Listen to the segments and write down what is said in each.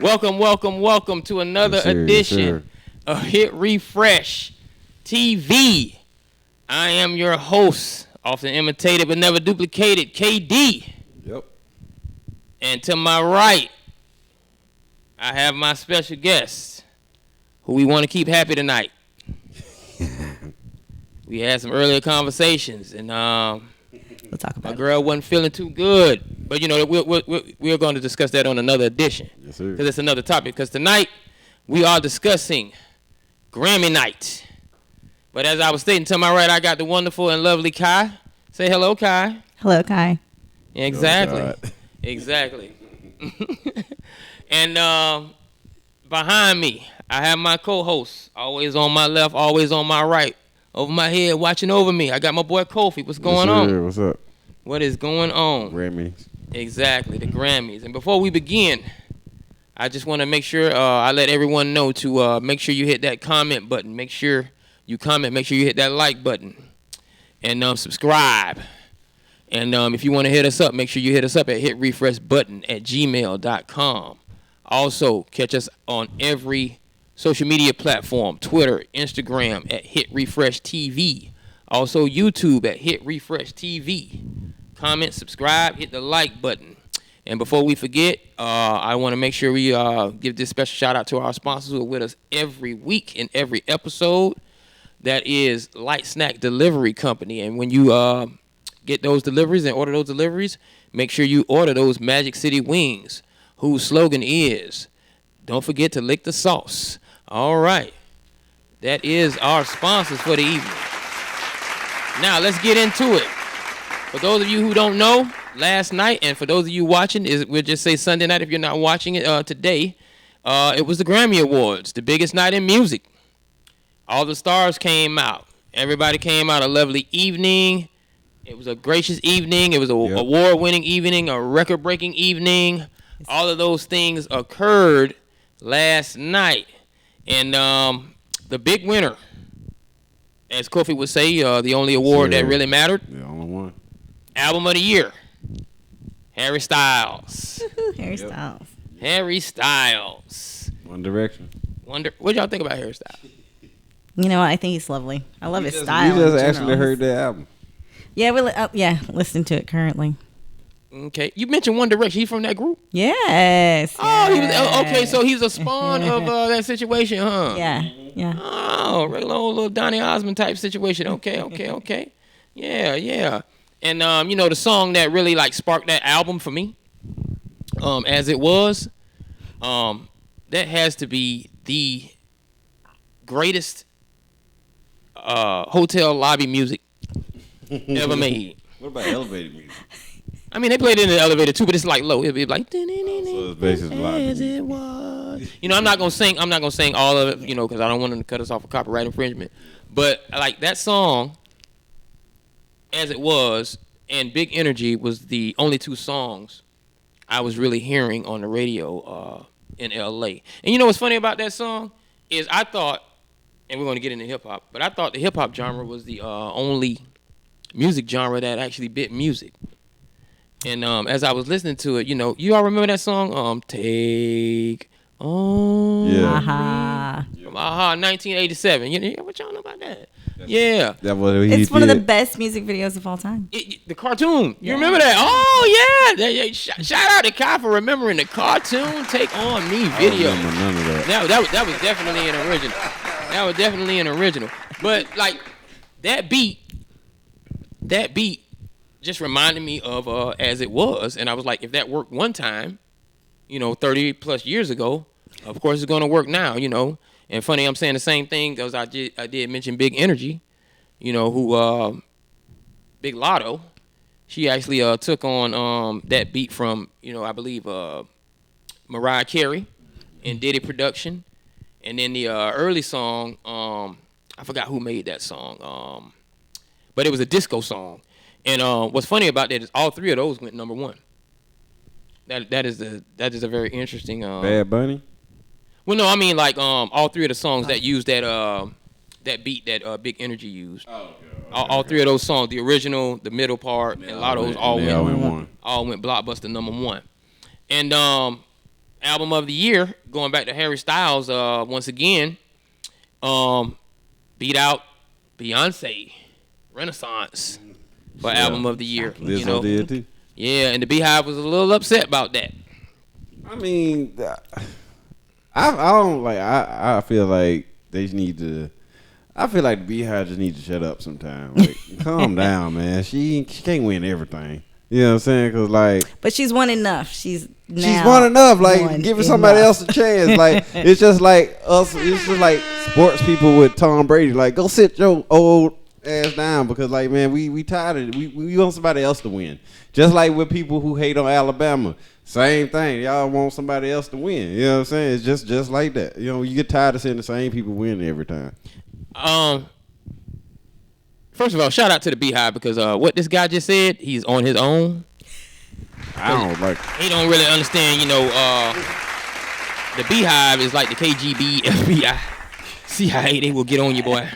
Welcome to another edition of Hit Refresh TV. I am your host, often imitated but never duplicated, KD. Yep. And to my right, I have my special guest, who we want to keep happy tonight. We had some earlier conversations, and we'll talk about my girl wasn't feeling too good. But, you know, we're going to discuss that on another edition. Yes, sir. Because it's another topic. Because tonight, we are discussing Grammy night. But as I was stating, to my right, I got the wonderful and lovely Kai. Say hello, Kai. Hello, Kai. Exactly. Oh, Exactly. And behind me, I have my co-host, always on my left, always on my right, over my head, watching over me. I got my boy KOFI. What's going on? What's up? What is going on? Grammys. Exactly, the Grammys. And before we begin, I just want to make sure I let everyone know to make sure you hit that comment button. Make sure you comment. Make sure you hit that like button. And subscribe. And if you want to hit us up, make sure you hit us up at hitrefreshbutton@gmail.com. Also, catch us on every social media platform, Twitter, Instagram at HitRefreshTV. Also, YouTube at HitRefreshTV. Comment, subscribe, hit the like button. And before we forget, I want to make sure we give this special shout out to our sponsors who are with us every week in every episode. That is Light Snack Delivery Company. And when you get those deliveries and order those deliveries, make sure you order those Magic City wings, whose slogan is, "Don't forget to lick the sauce." All right. That is our sponsors for the evening. Now, let's get into it. For those of you who don't know, last night, and for those of you watching, we'll just say Sunday night if you're not watching it today, it was the Grammy Awards, the biggest night in music. All the stars came out. Everybody came out, a lovely evening. It was a gracious evening. It was an award-winning evening, a record-breaking evening. All of those things occurred last night. And the big winner, as KOFI would say, the only award that really mattered. The only one. Album of the year, Harry Styles. Harry Styles. Harry Styles. One Direction. What y'all think about Harry Styles? You know what? I think he's lovely. I love his style. We just actually heard that album. Yeah, listen to it currently. Okay, you mentioned One Direction. He's from that group? Yes. Oh, he was okay. So he's a spawn of that situation, huh? Yeah. Oh, regular old little Donny Osmond type situation. Okay. Yeah. And you know, the song that really like sparked that album for me, as it was, that has to be the greatest hotel lobby music ever made. What about elevator music? I mean, they played it in the elevator too, but it's like low. It'll be like, so it's basically as it was. You know, I'm not gonna sing all of it, you know, because I don't want them to cut us off for copyright infringement. But like that song, as it was, and Big Energy was the only two songs I was really hearing on the radio in LA. And you know what's funny about that song is I thought, and we're gonna get into hip hop, but I thought the hip hop genre was the only music genre that actually bit music. And as I was listening to it, you know, you all remember that song? Take on. Yeah. Aha. From Aha, 1987. You know, what y'all know about that? Yeah. That what he It's one of did. the best music videos of all time. The cartoon. You remember that? Oh, yeah. Shout out to Kai for remembering the cartoon Take On Me video. I don't remember none of that. That was definitely an original. But, like, that beat just reminded me of As It Was. And I was like, if that worked one time, you know, 30 plus years ago, of course it's going to work now, you know. And funny, I'm saying the same thing because I did mention Big Energy, you know, who Big Lotto. She actually took on that beat from, you know, I believe Mariah Carey and DiD production. And then the early song, I forgot who made that song, but it was a disco song. And what's funny about that is all three of those went number one. That is a very interesting. Bad Bunny. Well, no, I mean like all three of the songs that used that beat that Big Energy used. Oh, okay. All three of those songs, the original, the middle part, and a lot of those all went blockbuster number one. And album of the year, going back to Harry Styles once again, beat out Beyonce, Renaissance for album of the year. Lizzo did too. Yeah, and the Beehive was a little upset about that. I mean, I don't like. I feel like they just need to. I feel like the Beehive just need to shut up sometime. Like, calm down, man. She can't win everything. You know what I'm saying? Cause like, but she's won enough. She's won enough. Like, giving somebody else a chance. Like, it's just like us. It's just like sports people with Tom Brady. Like, go sit your old ass down because, like, man, we tired of it. We want somebody else to win. Just like with people who hate on Alabama. Same thing. Y'all want somebody else to win. You know what I'm saying? It's just like that. You know, you get tired of seeing the same people win every time. First of all, shout out to the Beehive because what this guy just said, he's on his own. I don't like. He don't really understand, the Beehive is like the KGB, FBI, CIA. They will get on you, boy.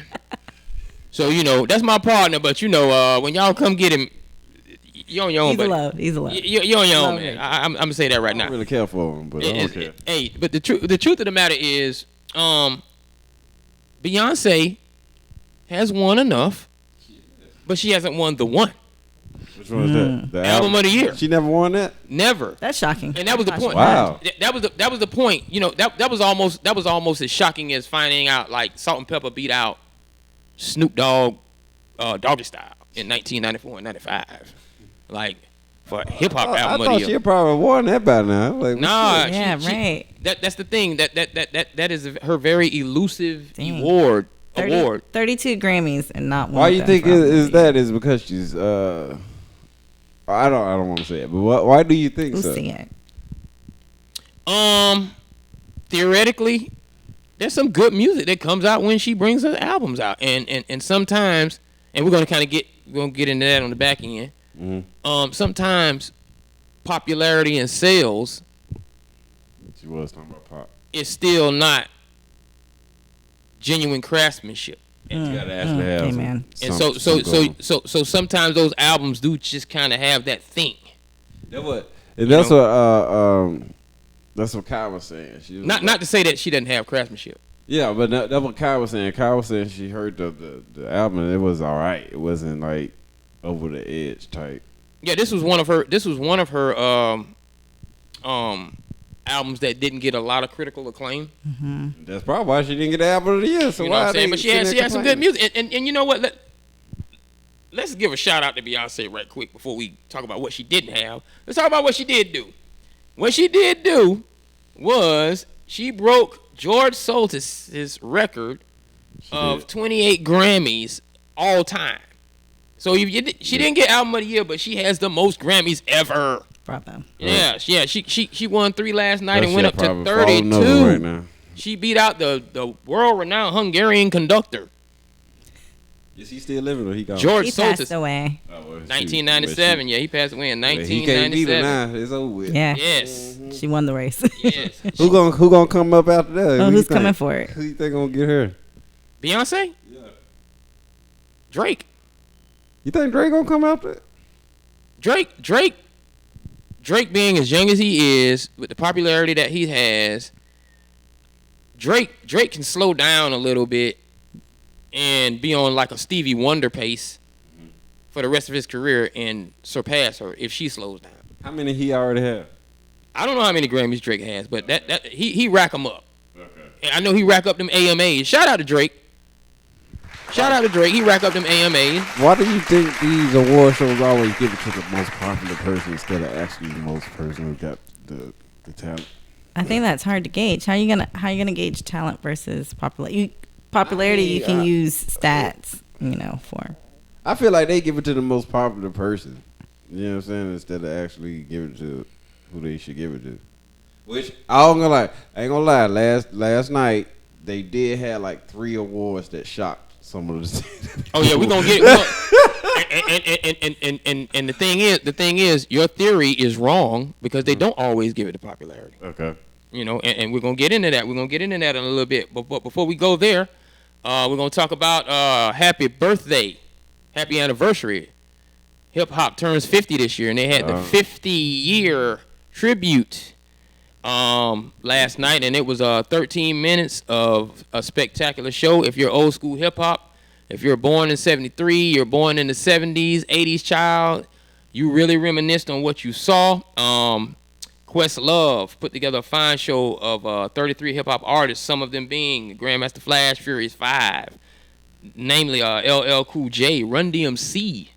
So that's my partner. But when y'all come get him, you're on your own. He's alone. You're on your own, man. I'm gonna say that right now. I don't really care for him, but I don't care. Hey, but the truth of the matter is, Beyonce has won enough. But she hasn't won the one. Which one is that? The album of the year. She never won that? Never. That's shocking. And that was the point. Wow. That was the point. That was almost as shocking as finding out like Salt and Pepper beat out Snoop Dogg, Doggy Style in 1994 and 95. Like for hip hop album of the year. I thought she probably won that by now. Like, nah, right. That's the thing. That is her very elusive award. 32 Grammys and not one. Why you think is that? Is because she's I don't want to say it, but why do you think so? Theoretically, there's some good music that comes out when she brings her albums out, and sometimes, and we're gonna get into that on the back end. Mm-hmm. Sometimes popularity and sales. She was talking about pop. It's still not genuine craftsmanship. And you gotta actually have amen. And so sometimes those albums do just kind of have that thing. That's what Kai was saying. She was not to say that she doesn't have craftsmanship. Yeah, but that's what Kai was saying. Kai was saying she heard the album and it was all right. It wasn't like over the edge type. Yeah, this was one of her albums that didn't get a lot of critical acclaim. Mm-hmm. That's probably why she didn't get the album of the year. So you know what I'm saying? But she had some good music. And you know what? Let's give a shout out to Beyonce right quick before we talk about what she didn't have. Let's talk about what she did do. What she did do was she broke George Soltis' record of 28 Grammys all time. So she didn't get album of the year, but she has the most Grammys ever. Bravo. Yeah. She won 3 last night and went up to 32. Right now. She beat out the world-renowned Hungarian conductor. Is he still living or he gone? He passed away. 1997. Yeah, he passed away in 1997. He can't beat her now. It's over with. Yeah. Yes. Mm-hmm. She won the race. Yes. Who gonna come up after that? Who's coming for it? Who you think gonna get her? Beyonce? Yeah. Drake. You think Drake gonna come after it? Drake being as young as he is, with the popularity that he has, Drake can slow down a little bit and be on like a Stevie Wonder pace for the rest of his career and surpass her if she slows down. How many he already have? I don't know how many Grammys Drake has, but that he rack them up. Okay. I know he rack up them AMAs. Shout out to Drake. He rack up them AMAs. Why do you think these award shows always give it to the most popular person instead of actually the most person who got the talent? I think that's hard to gauge. How you gonna gauge talent versus popularity? You can use stats, for. I feel like they give it to the most popular person. You know what I'm saying? Instead of actually giving it to who they should give it to. Which I ain't gonna lie. Last night they did have like 3 awards that shocked some of the. Oh yeah, we're gonna get it. And the thing is, your theory is wrong because they don't always give it the popularity. Okay. And we're gonna get into that. We're gonna get into that in a little bit. But before we go there, we're gonna talk about happy birthday, happy anniversary. Hip hop turns 50 this year, and they had the 50-year tribute last night, and it was 13 minutes of a spectacular show. If you're old school hip hop, if you're born in '73, you're born in the '70s, '80s child, you really reminisced on what you saw. Questlove put together a fine show of 33 hip hop artists, some of them being Grandmaster Flash, Furious 5, namely LL Cool J, Run DMC,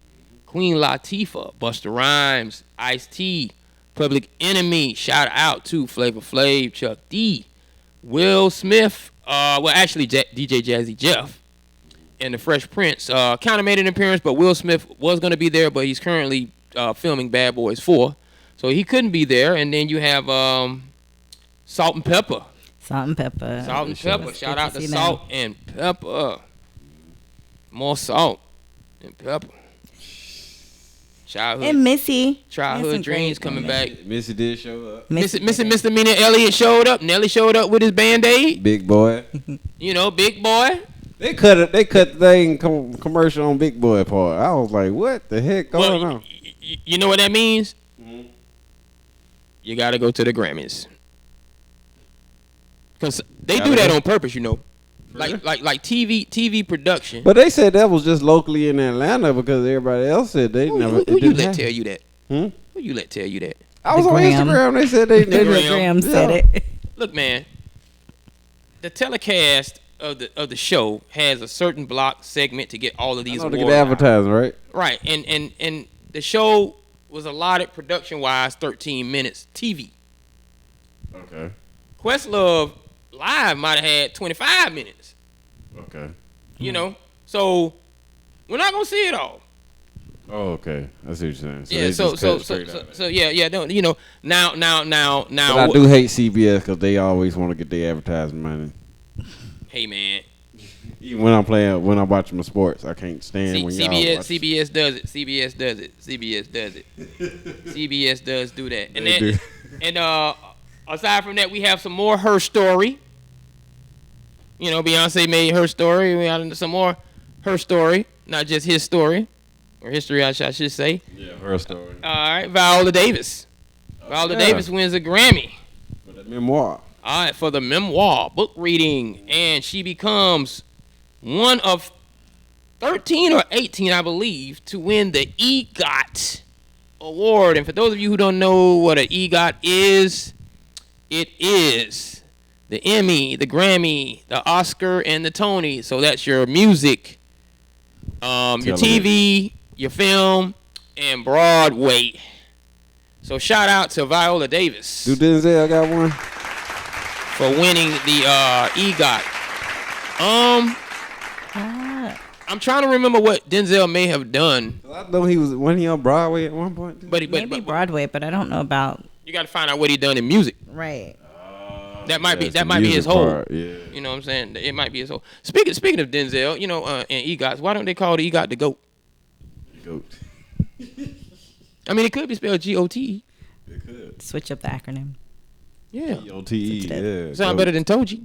Queen Latifah, Busta Rhymes, Ice-T, Public Enemy. Shout out to Flavor Flav, Chuck D, Will Smith, DJ Jazzy Jeff, and the Fresh Prince. Kind of made an appearance, but Will Smith was going to be there, but he's currently filming Bad Boys 4, so he couldn't be there. And then you have Salt and Pepper. Salt and Pepper. Salt and Pepper. Shout out to Salt and Pepper. More salt and pepper. Childhood. And Missy. Childhood dreams coming back. Missy did show up. Missy Misdemeanor Elliott showed up. Nelly showed up with his Band-Aid. Big Boy. Big Boy. They cut the thing commercial on Big Boy part. I was like, what the heck going on? You know what that means? Mm-hmm. You got to go to the Grammys. Because they do that on purpose, Like TV production. But they said that was just locally in Atlanta because everybody else said they never. Who you let tell you that? Who you let tell you that? I was on Instagram. They said they Graham said it. Look, man, the telecast of the show has a certain block segment to get all of these awards. To get advertising, right? Right, and the show was allotted production-wise 13 minutes TV. Okay. Questlove Live might have had 25 minutes. Okay. So we're not gonna see it all. Oh, okay. I see what you're saying. So yeah. Now. But I do hate CBS because they always want to get their advertising money. Hey man. Even when I'm watching my sports, I can't stand when CBS does it. CBS does do that. And aside from that, we have some more Her Story. Beyonce made Her Story. We have some more Her Story, not just his story or history, I should say. Yeah, Her Story. All right, Viola Davis. Davis wins a Grammy for the memoir. All right, for the memoir book reading, and she becomes one of 13 or 18, I believe, to win the EGOT award. And for those of you who don't know what an EGOT is, it is the Emmy, the Grammy, the Oscar, and the Tony. So that's your music, your TV, your film, and Broadway. So shout out to Viola Davis. Do Denzel got one? For winning the EGOT. I'm trying to remember what Denzel may have done. I know when he on Broadway at one point. But Broadway, but I don't know about. You got to find out what he done in music. Right. That might be his whole. Part, yeah. You know what I'm saying? It might be his whole. Speaking of Denzel, and EGOTs, why don't they call the EGOT the GOAT? GOAT. I mean, it could be spelled GOT. It could. Switch up the acronym. Yeah. GOTE. Yeah. Sound better than Toji.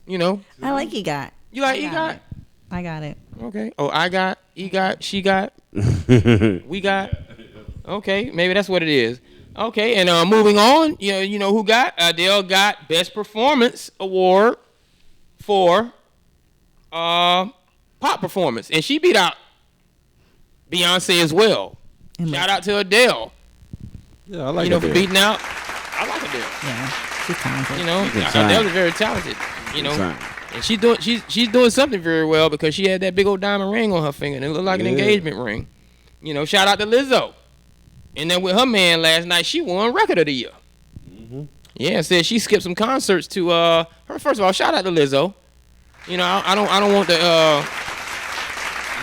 I like EGOT. You like EGOT? I got it. Okay. Oh, I got, EGOT, she got, we got. Okay, maybe that's what it is. Okay, and moving on, you know who got? Adele got Best Performance Award for pop performance, and she beat out Beyonce as well. Shout out to Adele. Yeah, I like Adele. For beating out. I like Adele. Yeah, she's talented. Adele is very talented. And she's doing something very well because she had that big old diamond ring on her finger, and it looked like an engagement ring. Shout out to Lizzo. And then with her man last night, she won Record of the Year. Mm-hmm. Yeah, said she skipped some concerts to her. First of all, shout out to Lizzo. I don't want the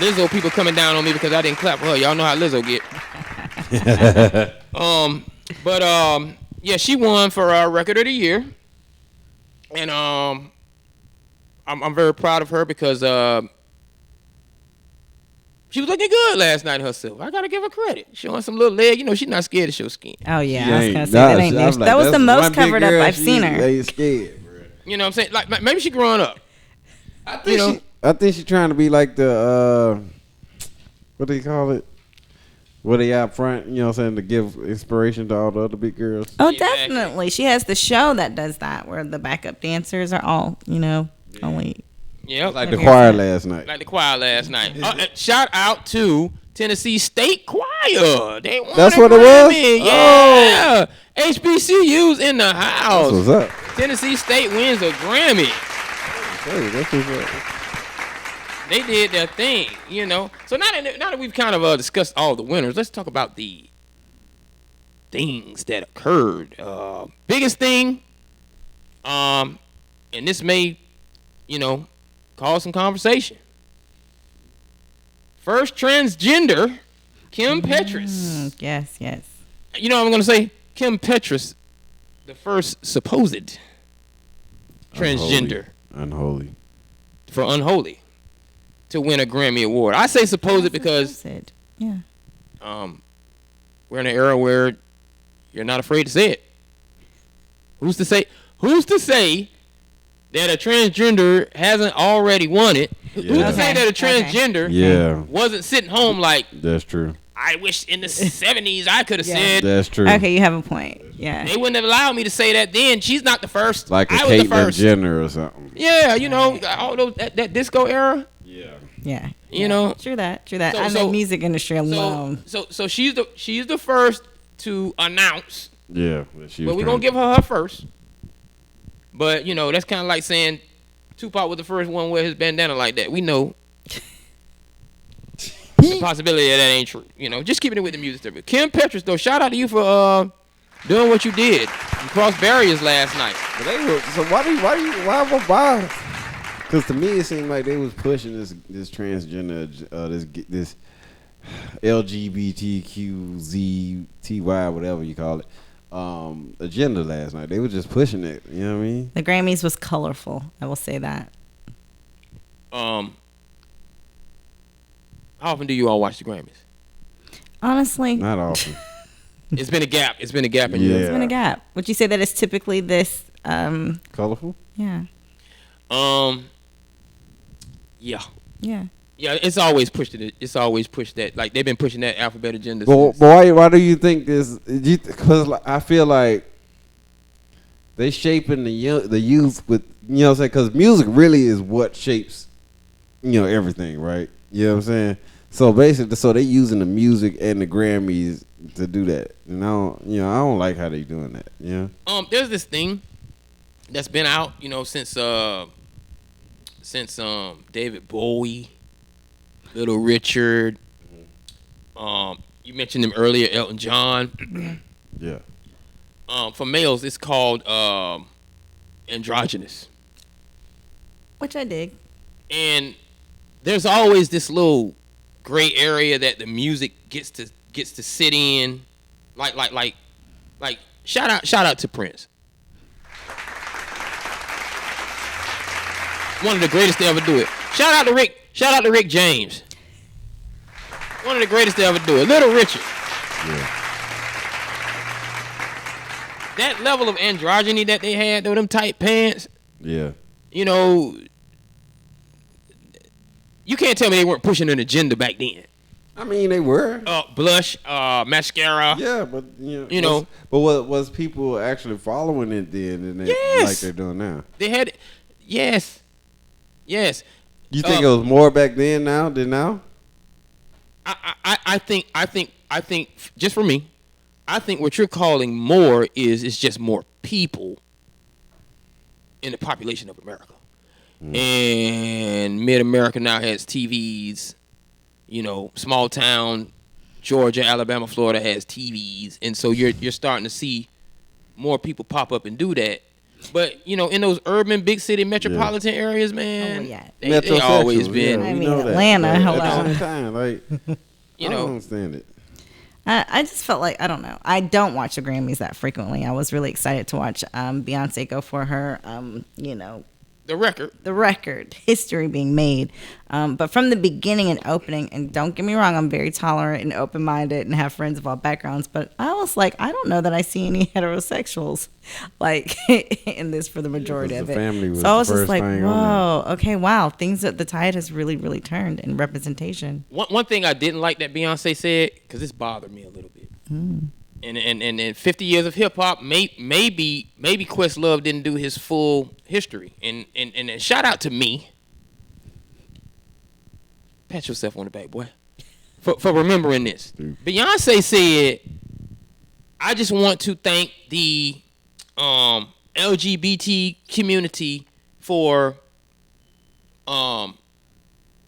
Lizzo people coming down on me because I didn't clap for her. Y'all know how Lizzo get. Yeah, she won for Record of the Year, and I'm very proud of her because she was looking good last night herself. I gotta give her credit, showing some little leg. She's not scared to show skin. Oh yeah, I was gonna say that ain't new. That was the most covered up I've seen her. They scared, bro. You know what I'm saying? Like maybe she growing up. I think she's trying to be like the what do you call it? Were they out front? You know what I'm saying, to give inspiration to all the other big girls. Oh, Exactly. definitely. She has the show that does that, where the backup dancers are all, only. Yep. Like the choir last night. Like the choir last night. Shout out to Tennessee State Choir. They won That's a what it was? Grammy. Oh. Yeah. HBCU's in the house. That's what's up. Tennessee State wins a Grammy. Hey, that's what's up. They did their thing, So now that we've kind of discussed all the winners, let's talk about the things that occurred. Biggest thing, and this may, cause some conversation. First transgender, Kim Petras. Yes, yes. You know what I'm going to say? Kim Petras, the first supposed transgender. Unholy. For Unholy to win a Grammy Award. I say supposed because yeah. We're in an era where you're not afraid to say it. Who's to say that a transgender hasn't already won it? Who's to say that a transgender wasn't sitting home like, that's true. I wish in the 70s I could have said. That's true. Okay, you have a point. Yeah. They wouldn't have allowed me to say that then. She's not the first. Like a I was the Caitlyn first. Jenner or something. Yeah, all those that disco era. Yeah. True that. So- And so- the music industry alone. So she's the first to announce. Yeah. But we're gonna give her first. But that's kind of like saying Tupac was the first one with his bandana like that. We know the possibility of that ain't true. Just keeping it with the music stuff. But Kim Petras, though, shout out to you for doing what you did. You crossed barriers last night. But they were, so why? Because to me it seemed like they was pushing this transgender, this LGBTQZTY, whatever you call it, agenda last night. They were just pushing it. You know what I mean? The Grammys was colorful. I will say that. How often do you all watch the Grammys? Honestly, Not often. It's been a gap. It's been a gap in Yeah. you. it's been a gap. Would you say that it's typically this? Colorful? Yeah. Yeah. Yeah. Yeah, it's always pushed it. It's always pushed that. Like they've been pushing that alphabet agenda. But since. why do you think this? Because I feel like they shaping the youth with, you know what I'm saying? Because music really is what shapes, everything, right? You know what I'm saying? So basically, they using the music and the Grammys to do that. And I don't like how they doing that. Yeah. There's this thing that's been out, since David Bowie, Little Richard. You mentioned them earlier, Elton John. Yeah. For males, it's called androgynous. Which I dig. And there's always this little gray area that the music gets to sit in, like shout out to Prince, one of the greatest to ever do it. Shout out to Rick James, one of the greatest to ever do it. Little Richard. Yeah. That level of androgyny that they had, though, them tight pants. Yeah. You can't tell me they weren't pushing an agenda back then. I mean, they were. Blush, mascara. Yeah, but but was people actually following it then, and like they're doing now? They had, yes. You think it was more back then than now? I think just for me, I think what you're calling more is just more people in the population of America. And mid-America now has TVs. Small town Georgia, Alabama, Florida has TVs, and so you're starting to see more people pop up and do that. But in those urban big city metropolitan areas, man, they always been. I mean, Atlanta, hello. At the same time, like I don't understand it. I just felt like, I don't know. I don't watch the Grammys that frequently. I was really excited to watch Beyonce go for her, The record, history being made. But from the beginning and opening, and don't get me wrong, I'm very tolerant and open-minded and have friends of all backgrounds, but I was like, I don't know that I see any heterosexuals like in this for the majority of it. So I was just like, whoa, okay, wow, the tide has really, really turned in representation. One thing I didn't like that Beyonce said, because this bothered me a little bit. And 50 years of hip hop, maybe Questlove didn't do his full history. And shout out to me. Pat yourself on the back, boy, for remembering this. Beyonce said, "I just want to thank the LGBT community for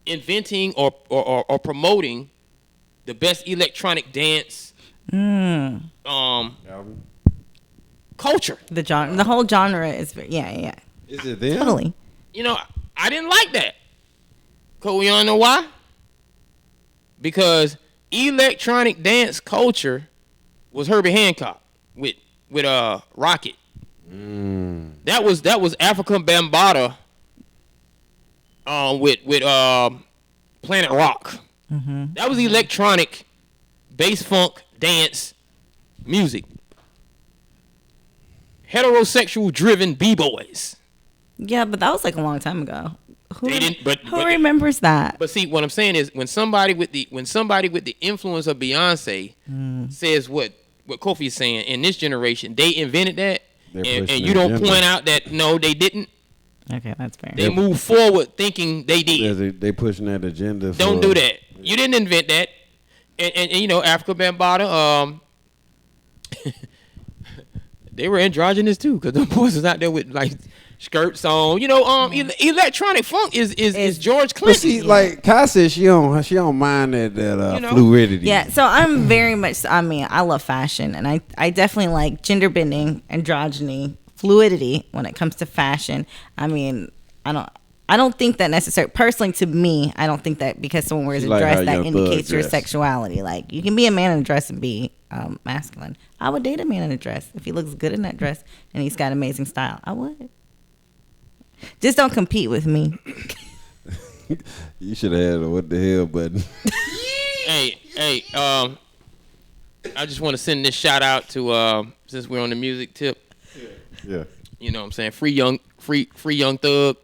inventing or promoting the best electronic dance." Culture. The whole genre is yeah. Is it them? Totally. I didn't like that. Cause you know why? Because electronic dance culture was Herbie Hancock with Rocket. That was African Bambaataa with Planet Rock. That was electronic bass funk dance music. Heterosexual driven b-boys. Yeah, but that was like a long time ago. Who Who remembers that? But see, what I'm saying is when somebody with the influence of Beyonce says what KOFI is saying, in this generation, they invented that, and you don't point out that no, they didn't. Okay, that's fair. They move forward thinking they did. Yeah, they pushing that agenda. Don't do that. You didn't invent that. And Africa Bambaataa, they were androgynous too, because the boys was out there with like skirts on. Electronic funk is George Clinton. But see, like Kai said, she don't mind that fluidity. Yeah, so I'm very much. I mean, I love fashion, and I definitely like gender bending, androgyny, fluidity when it comes to fashion. I mean, I don't think that necessarily, personally to me, I don't think that because someone wears a dress that indicates your sexuality. Like, you can be a man in a dress and be masculine. I would date a man in a dress if he looks good in that dress and he's got amazing style. I would. Just don't compete with me. You should have had a what the hell button. Hey, I just want to send this shout out to, since we're on the music tip. Yeah. You know what I'm saying? Free young Thug.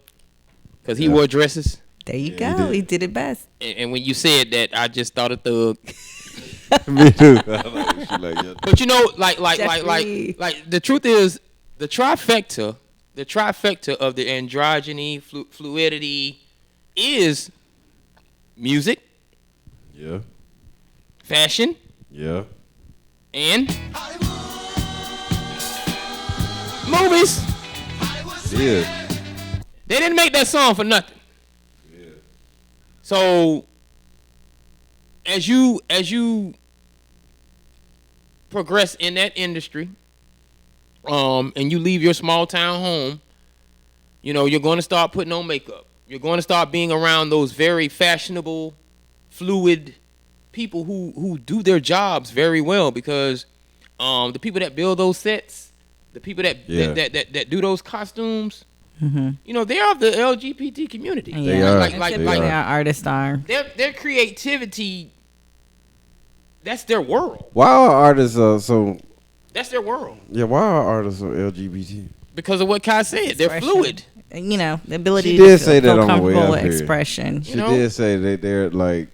Because he wore dresses. There you go. He did it best. And when you said that, I just thought of Thug. Me too. But like the truth is, the trifecta of the androgyny, fluidity is music. Yeah. Fashion. Yeah. And movies. Yeah. They didn't make that song for nothing. Yeah. So as you progress in that industry, and you leave your small town home, you're going to start putting on makeup. You're going to start being around those very fashionable, fluid people who do their jobs very well, because the people that build those sets, the people that do those costumes, they are of the LGBT community. Yeah. They are. Like artists are. Their creativity, that's their world. Why are artists so? That's their world. Yeah, why are artists so LGBT? Because of what Kai said, they're fluid. The ability She did to say that feel on the way comfortable up here. expression. She did say they're like.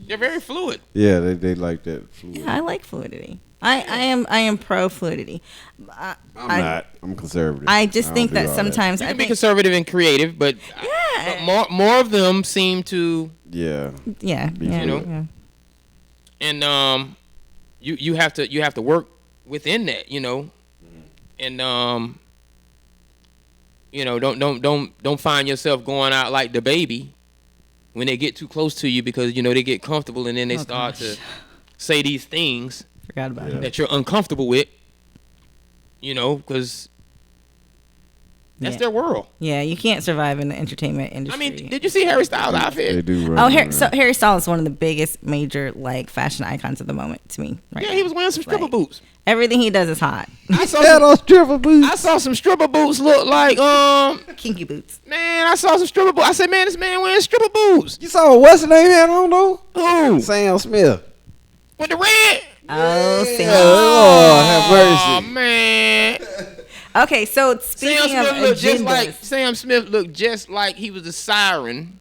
They're very fluid. Yeah, they like that fluid. Yeah, I like fluidity. I am pro fluidity. I'm not. I'm conservative. I just think that sometimes You I can be think conservative and creative, but more of them seem to. Yeah. Yeah. And you have to work within that, and don't find yourself going out like the baby when they get too close to you, because they get comfortable and then they start to say these things forgot about it. that you're uncomfortable with, because That's their world. Yeah, you can't survive in the entertainment industry. I mean, did you see Harry Styles' outfit? They do. Right So Harry Styles is one of the biggest major like fashion icons of the moment to me. Right Yeah, now. he was wearing some stripper boots. Everything he does is hot. I saw those stripper boots. I saw some stripper boots look like Kinky boots. Man, I saw some stripper boots. I said, man, this man wearing stripper boots. You saw what's the name had on though? Who? Sam Smith. With the red. Oh, Sam. Lord have mercy. Oh man. Okay, so speaking of agendas, Sam Smith looked just like he was the siren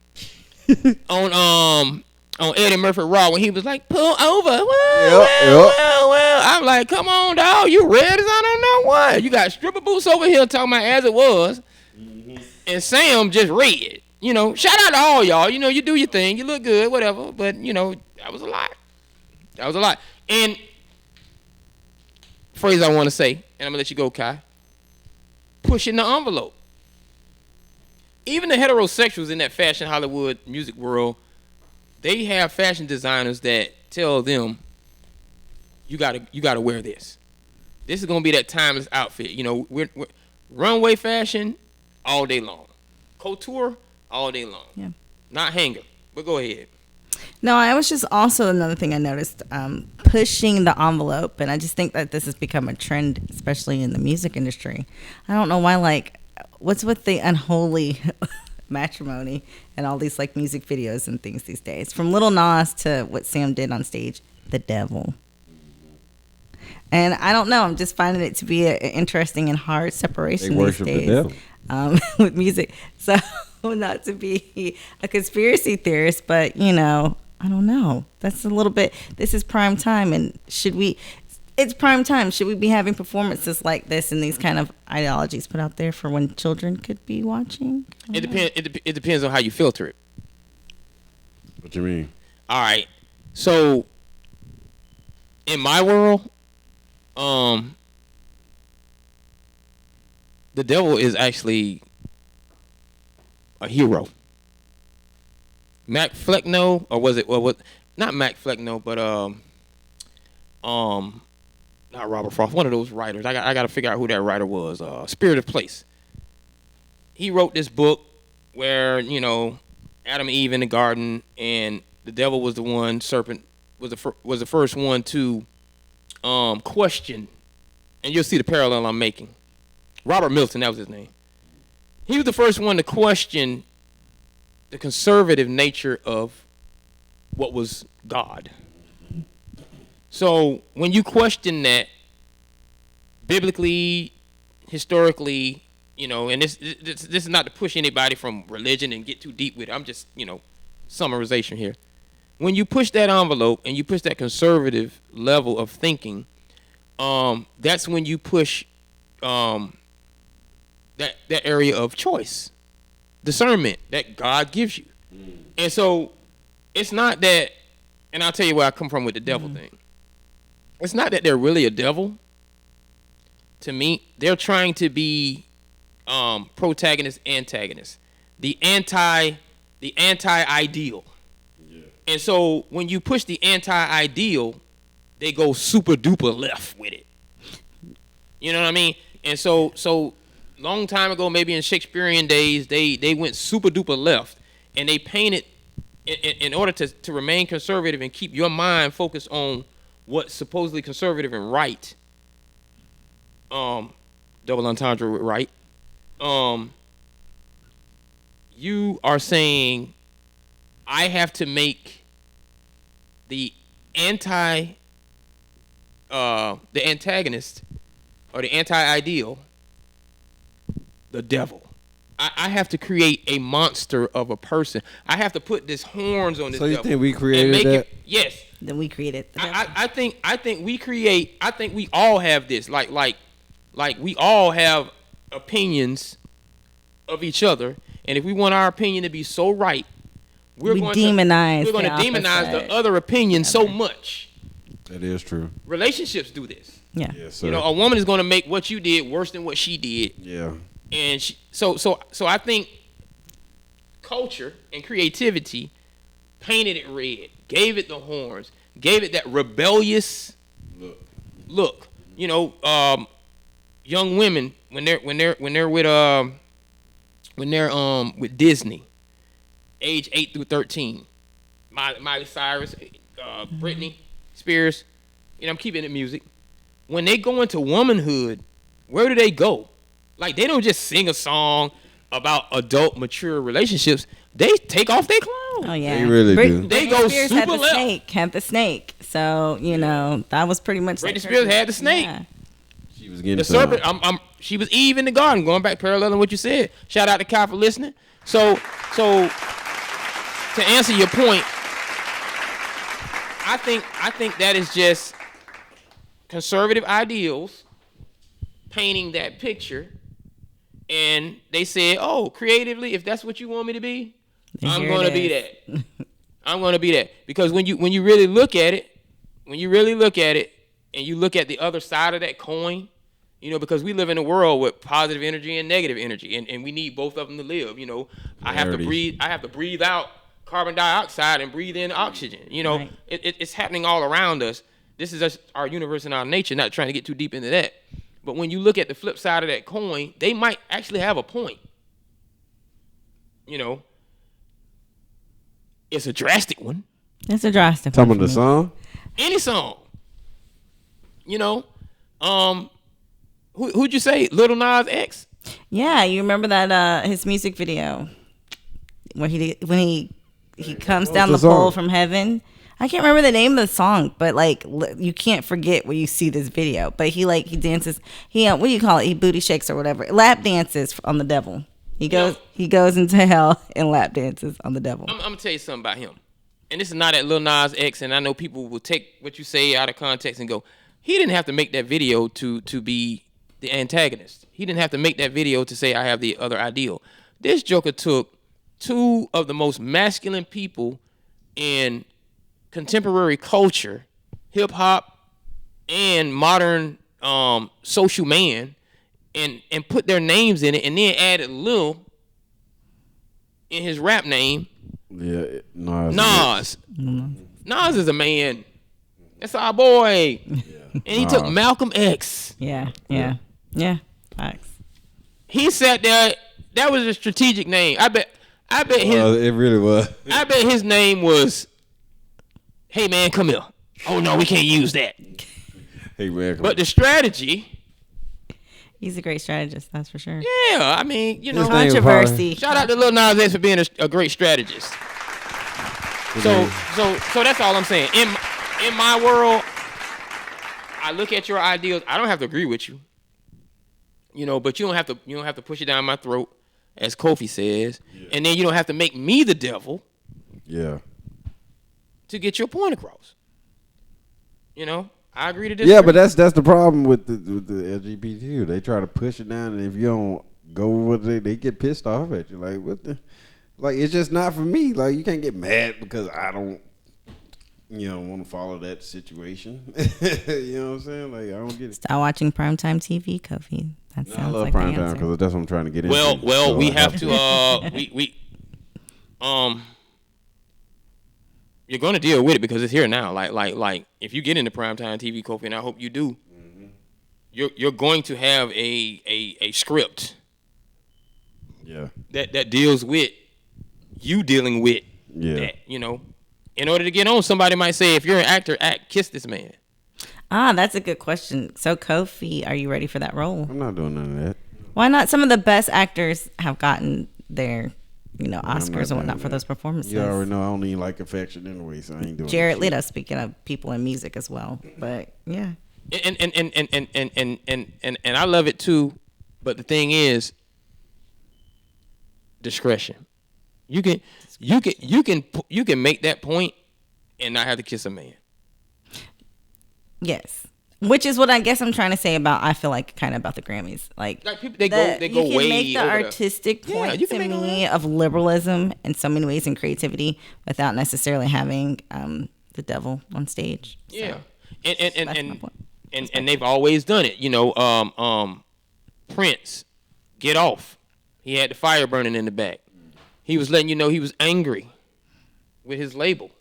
on Eddie Murphy Raw when he was like, pull over. Well. I'm like, come on, dog. You red as I don't know what. You got stripper boots over here talking about as it was. And Sam just red. You know, shout out to all y'all. You know, you do your thing. You look good, whatever. But, you know, that was a lot. That was a lot. And phrase I want to say, and I'm going to let you go, Kai. Pushing the envelope. Even the heterosexuals in that fashion Hollywood music world, they have fashion designers that tell them, you gotta wear this. This is gonna be that timeless outfit. You know, we're runway fashion all day long, couture all day long. Yeah. Not hanger. But go ahead. No, I was just also another thing I noticed, pushing the envelope, and I just think that this has become a trend, especially in the music industry. I don't know why. Like, what's with the unholy matrimony and all these like music videos and things these days? From Lil Nas to what Sam did on stage, the devil. And I don't know. I'm just finding it to be an interesting and hard separation these days the devil. with music. So not to be a conspiracy theorist, but you know, I don't know. That's a little bit. This is prime time, and it's prime time. Should we be having performances like this and these kind of ideologies put out there for when children could be watching? It depends. It depends on how you filter it. What you mean? All right. So in my world, the devil is actually a hero. Mac Fleckno, or was it? Well, what? Not Mac Fleckno, but not Robert Frost. One of those writers. I got to figure out who that writer was. Spirit of Place. He wrote this book where, you know, Adam and Eve in the garden, and the devil was the one. Serpent was the first one to question, and you'll see the parallel I'm making. Robert Milton, that was his name. He was the first one to question the conservative nature of what was God. So when you question that biblically, historically, you know, and this is not to push anybody from religion and get too deep with it. I'm just, you know, summarization here. When you push that envelope and you push that conservative level of thinking, that's when you push that area of choice, discernment that God gives you. And so it's not that, and I'll tell you where I come from with the devil thing. It's not that they're really a devil. To me, they're trying to be protagonist, antagonist, the anti-ideal. Yeah. And so when you push the anti-ideal, they go super duper left with it. You know what I mean? And so long time ago, maybe in Shakespearean days, they went super duper left, and they painted in order to remain conservative and keep your mind focused on what's supposedly conservative and right. Double entendre with right. You are saying I have to make the antagonist or the anti-ideal the devil. I have to create a monster of a person. I have to put this horns on this devil. So you think we created that? Yes. Then we created the devil. I think we all have this. Like we all have opinions of each other, and if we want our opinion to be so right, we're going to demonize the other opinion so much. That is true. Relationships do this. Yeah. Yes, sir. You know, a woman is going to make what you did worse than what she did. Yeah. And so I think culture and creativity painted it red, gave it the horns, gave it that rebellious look. You know, young women when they're with when they're with Disney, age 8 through 13, Miley Cyrus, Britney Spears, I'm keeping it music. When they go into womanhood, where do they go? Like, they don't just sing a song about adult, mature relationships. They take off their clothes. Oh yeah, they really do. They Britney go Spears super left. had the snake. So that was pretty much. Britney Spears had the snake. Yeah. She was getting The serpent. She was Eve in the garden. Going back, paralleling what you said. Shout out to Kyle for listening. So to answer your point, I think that is just conservative ideals painting that picture, and they said, "Oh, creatively, if that's what you want me to be, I'm going to be that. I'm going to be that." Because when you really look at it, and you look at the other side of that coin, because we live in a world with positive energy and negative energy, and we need both of them to live. I have to breathe out carbon dioxide and breathe in oxygen. Right. It's happening all around us. This is just our universe and our nature. Not trying to get too deep into that, but when you look at the flip side of that coin, they might actually have a point. It's a drastic one. It's a drastic Some one. of the song. Any song. Who'd you say? Lil Nas X? Yeah, you remember that his music video when he comes down the pole from heaven. I can't remember the name of the song, but like you can't forget when you see this video. But he dances. What do you call it? He booty shakes or whatever. Lap dances on the devil. He goes into hell and lap dances on the devil. I'm gonna tell you something about him. And this is not at Lil Nas X, and I know people will take what you say out of context and go, he didn't have to make that video to be the antagonist. He didn't have to make that video to say I have the other ideal. This joker took two of the most masculine people in contemporary culture, hip hop and modern social man, and put their names in it, and then added Lil in his rap name. Yeah, Nas. Nas is a man. That's our boy. Yeah. And he took Malcolm X. Yeah. Facts. He sat there. That was a strategic name. I bet his. It really was. I bet his name was. Hey man, come here. Oh no, we can't use that. Hey man, come But the strategy. He's a great strategist, that's for sure. Yeah, I mean, Controversy. Shout out to Lil Nas X for being a great strategist. So that's all I'm saying. In my world, I look at your ideals. I don't have to agree with you, but you don't have to push it down my throat, as KOFI says, and then you don't have to make me the devil. Yeah. To get your point across. I agree to disagree. Yeah, but that's the problem with the LGBT. They try to push it down, and if you don't go with it, they get pissed off at you. Like, what the? Like, it's just not for me. Like, you can't get mad because I don't, want to follow that situation. You know what I'm saying? Like, I don't get it. Start watching primetime TV, KOFI. That sounds I love like primetime because that's what I'm trying to get into. Well, So we have to. You're going to deal with it because it's here now. Like if you get into primetime TV, KOFI, and I hope you do, you're going to have a script. Yeah. That deals with you dealing with that. In order to get on, somebody might say, if you're an actor, kiss this man. That's a good question. So KOFI, are you ready for that role? I'm not doing none of that. Why not? Some of the best actors have gotten their Oscars and whatnot for those performances. You already know I don't even like affection anyway, so I ain't doing Jared Leto, speaking of people in music as well. But yeah. And I love it too, but the thing is discretion. You can make that point and not have to kiss a man. Yes. Which is what I guess I'm trying to say about, I feel like, kind of about the Grammys. Like people, they go way over. You can make the artistic point to me of liberalism in so many ways and creativity without necessarily having the devil on stage. Yeah. So, and they've always done it. Prince, Get Off. He had the fire burning in the back. He was letting you know he was angry with his label.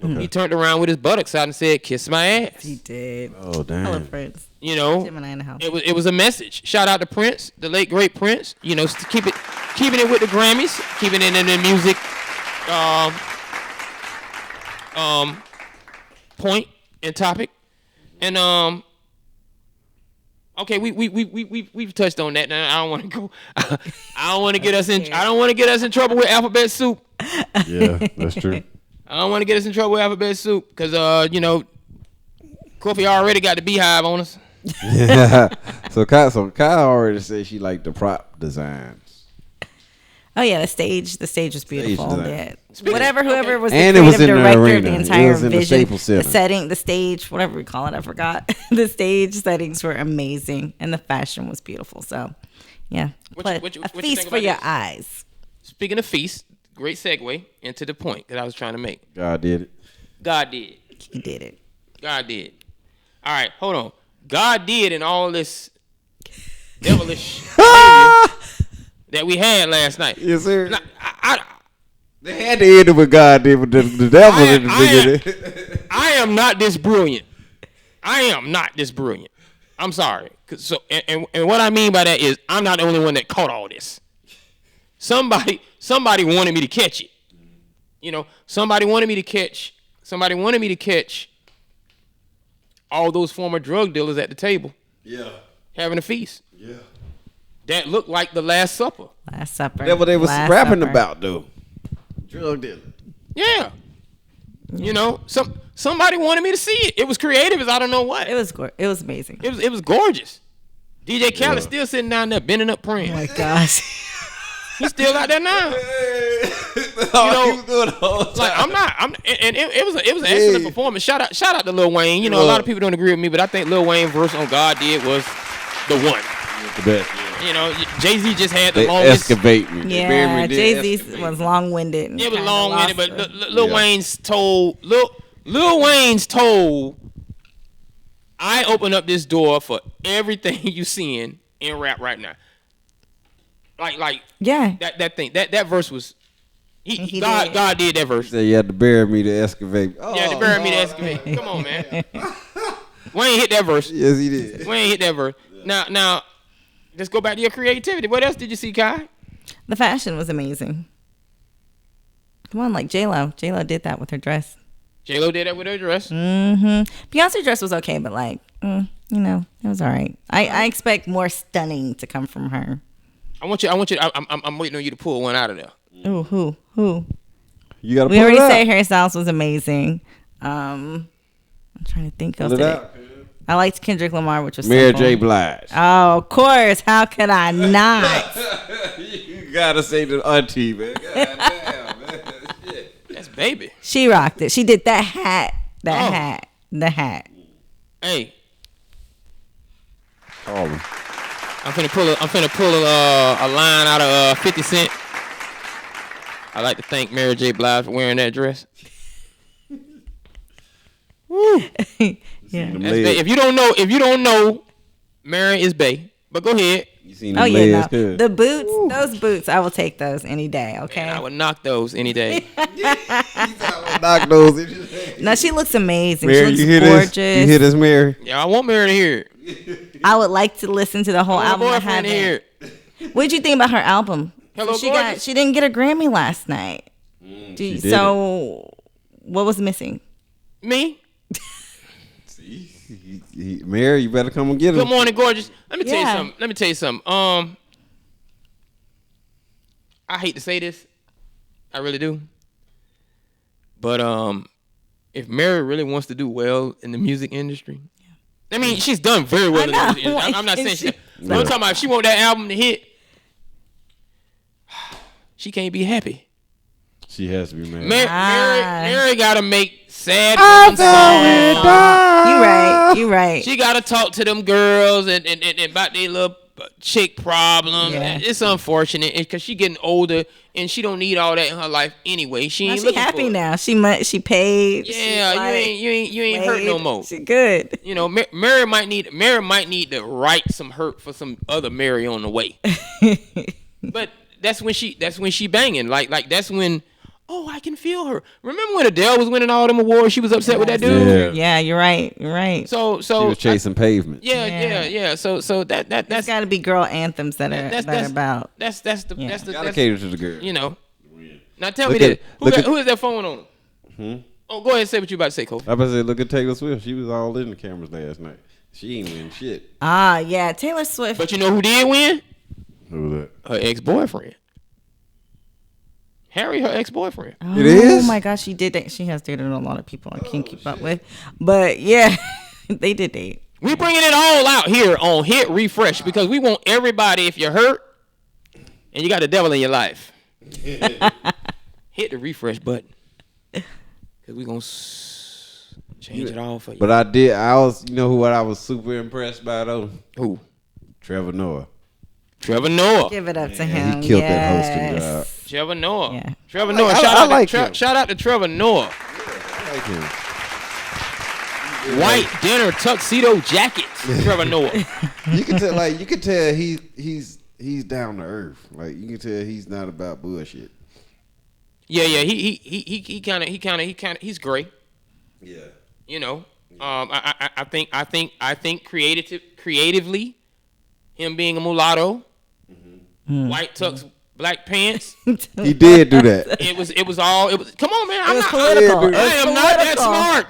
Okay. He turned around with his buttocks out and said, "Kiss my ass." He did. Oh, damn. I love Prince. Gemini in the house. It was a message. Shout out to Prince, the late great Prince. Keep keeping it with the Grammys, keeping it in the music point and topic, and okay, we've touched on that. Now I don't want to go. I don't want to get us in. I don't want to get us in trouble with alphabet soup. Yeah, that's true. I don't want to get us in trouble with alphabet soup because KOFI already got the beehive on us. Yeah. So Kyle already said she liked the prop designs. Oh yeah, the stage was beautiful. Stage Yeah. Whoever was the And it creative was in the director of arena. the It entire was in the vision, Staples Center. the setting, the stage, whatever we call it, I forgot. The stage settings were amazing, and the fashion was beautiful. So, yeah, What you a think feast for about your this? eyes. Speaking of feast, great segue into the point that I was trying to make. God did it. God did. He did it. God did. All right, hold on. God did in all this devilish behavior that we had last night. Yes, sir. Now, They had to end it with God did with the devil in the beginning. I am not this brilliant. I am not this brilliant. I'm sorry. So, and what I mean by that is I'm not the only one that caught all this. Somebody wanted me to catch it. Somebody wanted me to catch all those former drug dealers at the table. Yeah. Having a feast. Yeah. That looked like the Last Supper. Last Supper. That's what they was Last rapping Supper. about, though. Drug dealer. Yeah. Somebody wanted me to see it. It was creative as I don't know what. It was amazing. It was gorgeous. DJ Khaled still sitting down there bending up praying. Oh my gosh. He's still out there now. He was doing the whole time. Like it was an excellent performance. Shout out to Lil Wayne. A lot of people don't agree with me, but I think Lil Wayne verse on God Did was the one. The best. Jay-Z just had the They longest. excavate me. They bury Yeah, me, they Jay-Z was long-winded. It was long-winded, but Lil Yeah. Wayne's told Lil Wayne's told I open up this door for everything you seeing in rap right now. Like Yeah. that thing that verse was He God did. God did that verse. Said you had to bury me to excavate. Yeah, they buried me to excavate. Come on, man. Wayne hit that verse. Yes, he did. Wayne hit that verse. Now, let's go back to your creativity. What else did you see, Kai? The fashion was amazing. Come on, like J-Lo. J-Lo did that with her dress. J-Lo did that with her dress. Beyonce's dress was okay, but it was all right. I expect more stunning to come from her. I'm waiting on you to pull one out of there. Ooh, who? You got to We pull already it out. say hairstyles was amazing. I'm trying to think of Pull it today. out. I liked Kendrick Lamar, which was Mary simple. J. Blige. Oh, of course. How could I not? You got to say the auntie, man. God damn, man. Shit. That's baby. She rocked it. She did that hat. Oh. The hat. Hey, Call him. I'm finna pull a line out of 50 Cent. I'd like to thank Mary J. Blige for wearing that dress. Woo. Yeah. Them That's legs. bae. If you don't know, Mary is bae. But go ahead. You seen them Oh legs, yeah, no. good. The boots, those boots, I will take those any day. Okay. I would knock those any day. Knock those in his head. No, she looks amazing. Mary, she you looks hear gorgeous. this? You hear this, Mary? Yeah, I want Mary to hear it. I would like to listen to the whole I want my album. I boyfriend to hear haven't. it. What did you think about her album? Hello, she gorgeous. she didn't get a Grammy last night. She did So what was missing? Me? Mary, you better come and get him. Good morning, gorgeous. Let me Yeah. tell you something. I hate to say this. I really do. But if Mary really wants to do well in the music industry, I mean, she's done very well in the I music know. industry. I'm not saying she. Yeah. I'm talking about if she want that album to hit, she can't be happy. She has to be married. Mary gotta make sad songs. You right. She gotta talk to them girls and about their little chick problem. Yeah. It's unfortunate because she getting older and she don't need all that in her life anyway. She Now ain't she looking happy for it. now. She paid. Yeah, you ain't hurt no more. She good. You know, Mary might need to write some hurt for some other Mary on the way. But that's when she banging. Like that's when, oh, I can feel feel her. Remember when Adele was winning all them awards? She was upset with that dude. Yeah, you're right. So she was chasing pavement. Yeah. So that's got to be girl anthems that are about. That's the gotta cater to the girl. You know. Now tell me this: who is that phone on? Oh, go ahead and say what you about to say, Kofi. I about to say, look at Taylor Swift. She was all in the cameras last night. She ain't win shit. Yeah, Taylor Swift. But you know who did win? Who that? Her ex-boyfriend. Harry, her ex-boyfriend. It is? Oh my gosh, she did date. She has dated a lot of people I can't keep up with. But yeah, they did date. We bringing it all out here on Hit Refresh because we want everybody, if you're hurt and you got the devil in your life, hit the refresh button. Because we going to change it all for you. But I was, you know what I was super impressed by though? Who? Trevor Noah. Give it up to him. He killed that hosting job. Trevor Noah. Yeah. Trevor Noah. Shout out to Trevor Noah. I like him. White dinner tuxedo jacket. Trevor Noah. You can tell he's down to earth. Like you can tell he's not about bullshit. Yeah. He kind of he's great. Yeah. You know. I think creatively, him being a mulatto, white tux, black pants. He did do that. It was come on, man. I'm not political. I am not that smart.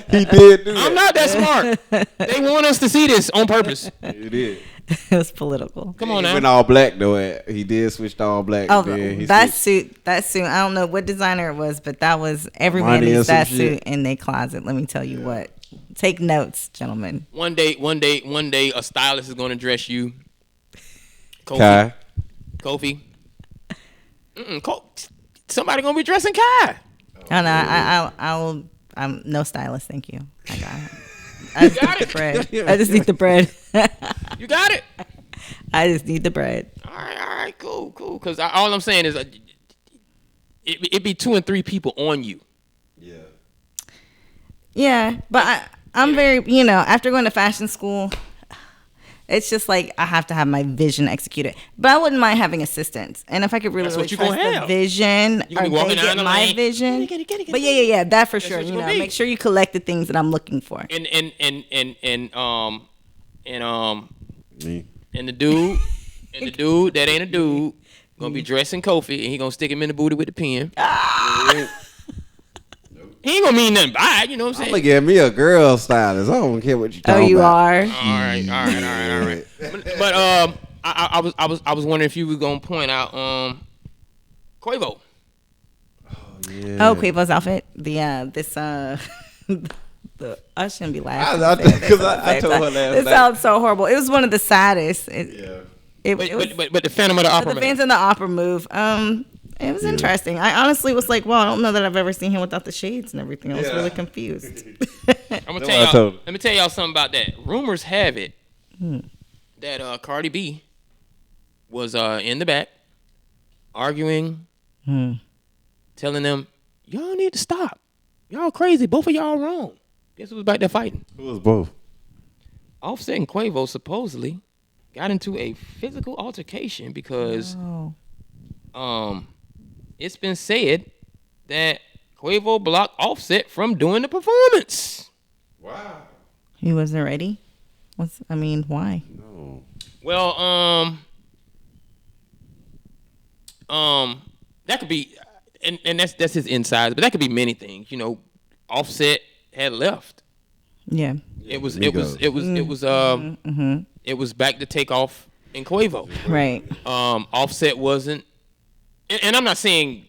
He did do that. I'm not that smart. They want us to see this on purpose. He did. It was political. Come on now. He went all black though. He did switch to all black. Oh, then that suit. I don't know what designer it was, but that was every man needs that suit in their closet. Let me tell you what. Take notes, gentlemen. One day, a stylist is going to dress you. Kofi. Somebody gonna be dressing Kai. Oh no, I'm no stylist. Thank you. I got it. I just need the bread. I just need the bread. You got it. I just need the bread. All right, cool. Because all I'm saying is, it be 2 and 3 people on you. Yeah, but I'm very, after going to fashion school, it's just like I have to have my vision executed. But I wouldn't mind having assistants. And if I could really trust the vision or they get my vision. But yeah, that for sure. Make sure you collect the things that I'm looking for. And the dude that ain't a dude gonna be dressing Kofi and he gonna stick him in the booty with the pen. He ain't gonna mean nothing by it, you know what I'm saying? Look at me, a girl stylist. I don't care what you talking about. Oh, you are? All right. But I was wondering if you were gonna point out Quavo. Oh, Quavo's outfit. I shouldn't be laughing because I told her last night. It sounds so horrible. It was one of the saddest. But the Phantom of the Opera. The Phantom of the Opera move. It was interesting. I honestly was like, well, I don't know that I've ever seen him without the shades and everything. I was really confused. I'm gonna tell y'all. Let me tell y'all something about that. Rumors have it that Cardi B was in the back arguing, telling them, y'all need to stop. Y'all crazy. Both of y'all wrong. Guess who was back there fighting? Who was both? Offset and Quavo supposedly got into a physical altercation because it's been said that Quavo blocked Offset from doing the performance. Wow. He wasn't ready? Why? No. Well, that could be, and that's his insides, but that could be many things. Offset had left. Yeah. It was back to take off in Quavo. Right. Offset wasn't, and I'm not saying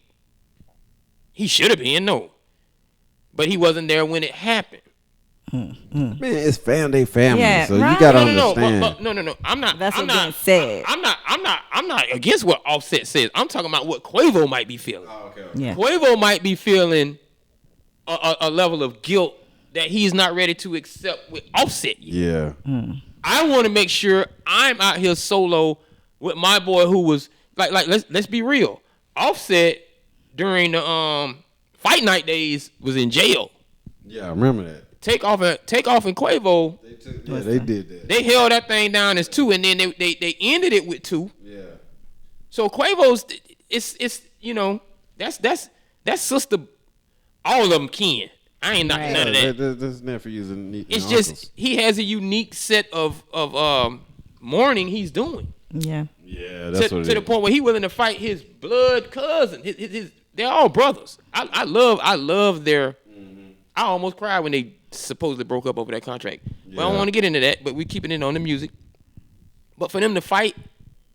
he should have been, no, but he wasn't there when it happened. Man, it's family, yeah, so right. you gotta understand. No. I'm not. That's I'm what not being said. I'm not against what Offset says. I'm talking about what Quavo might be feeling. Oh, okay. Yeah. Quavo might be feeling a level of guilt that he's not ready to accept with Offset yet. Yeah. I want to make sure I'm out here solo with my boy who was like let's be real. Offset during the fight night days was in jail. Yeah, I remember that. Takeoff and Quavo. They did that. They held that thing down as 2, and then they ended it with 2. Yeah. So Quavo's it's that's That sister, all of them can. I ain't knocking none of that. That's not for using. It's just he has a unique set of mourning he's doing. Yeah. Yeah, that's what it is. To the point where he willing to fight his blood cousin. They're all brothers. I love their. I almost cried when they supposedly broke up over that contract. Yeah. But I don't want to get into that. But we keeping it on the music. But for them to fight